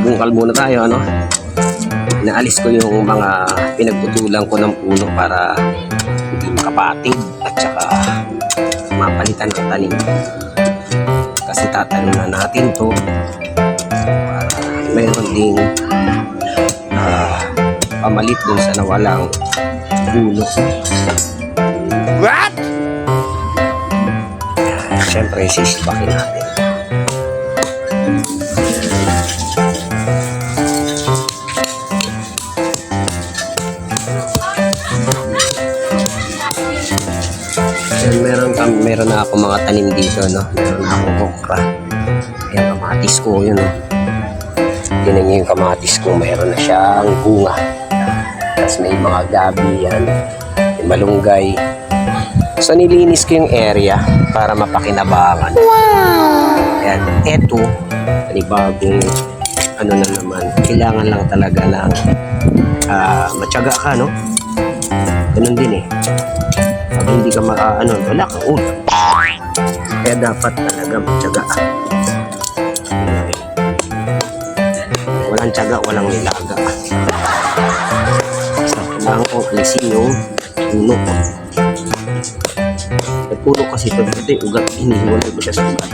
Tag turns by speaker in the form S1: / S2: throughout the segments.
S1: bungkal muna tayo, ano? Inaalis ko yung mga pinagputulan ko ng puno para hindi makapatid at saka mapalitan ng tanim. Kasi tatanim na natin to para mayroon ding pamalit dun sa nawalang puno. What? Siyempre, sisipakin natin. Meron na ako mga tanim dito, no? Meron na akong okra. Ayan, kamatis ko, yun, no? Tinan niyo yung kamatis ko, meron na siyang bunga. Tapos may mga gabi yan, may malunggay. So nilinis ko yung area para mapakinabangan. Wow! Ayan, eto, panibagong ano na naman, kailangan lang talaga ng matyaga ka, no? Ganun din eh. Pag hindi ka wala kang ulo. Kaya dapat talaga matyaga. Walang tiyaga, walang nilaga. So, kailangan kong alisin yung puno ko. May puno kasi ito dito yung ugat. Hinihiwalay ko siya sa ugat.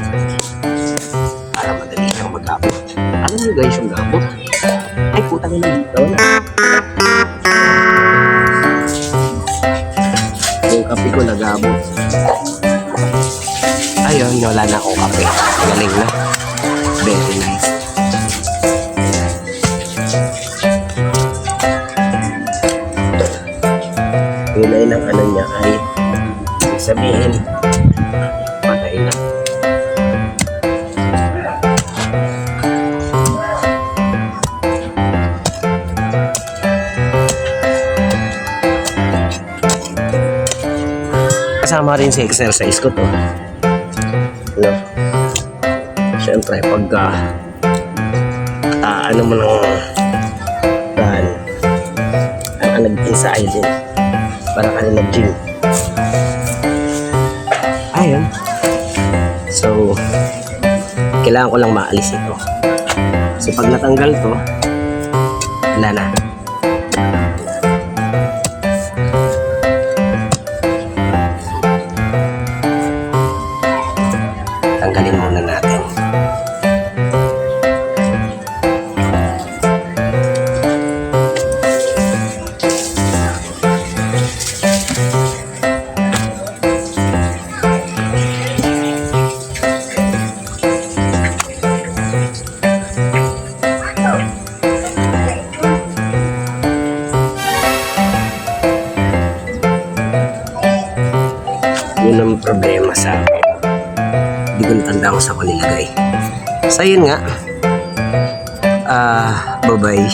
S1: Para madali siyang magabot. Alam niyo guys yung gabot? Ay, putang ina dito. Yung kape ko nagabot. Ayun, wala na akong kape. Galing na. Very nice. Kulay ng ano niya ay sabihin patay na. Kasama rin sa exercise ko to, no? Siyempre pagka ano mo ng nag-inside din para ka nag-gym. Ayun. So kailangan ko lang maalis ito. So pag natanggal to, wala na. Tanggalin muna natin. Yun ang problema sa akin. Hindi ko natanda ko sa kanilagay. So yun nga. Bye-bye.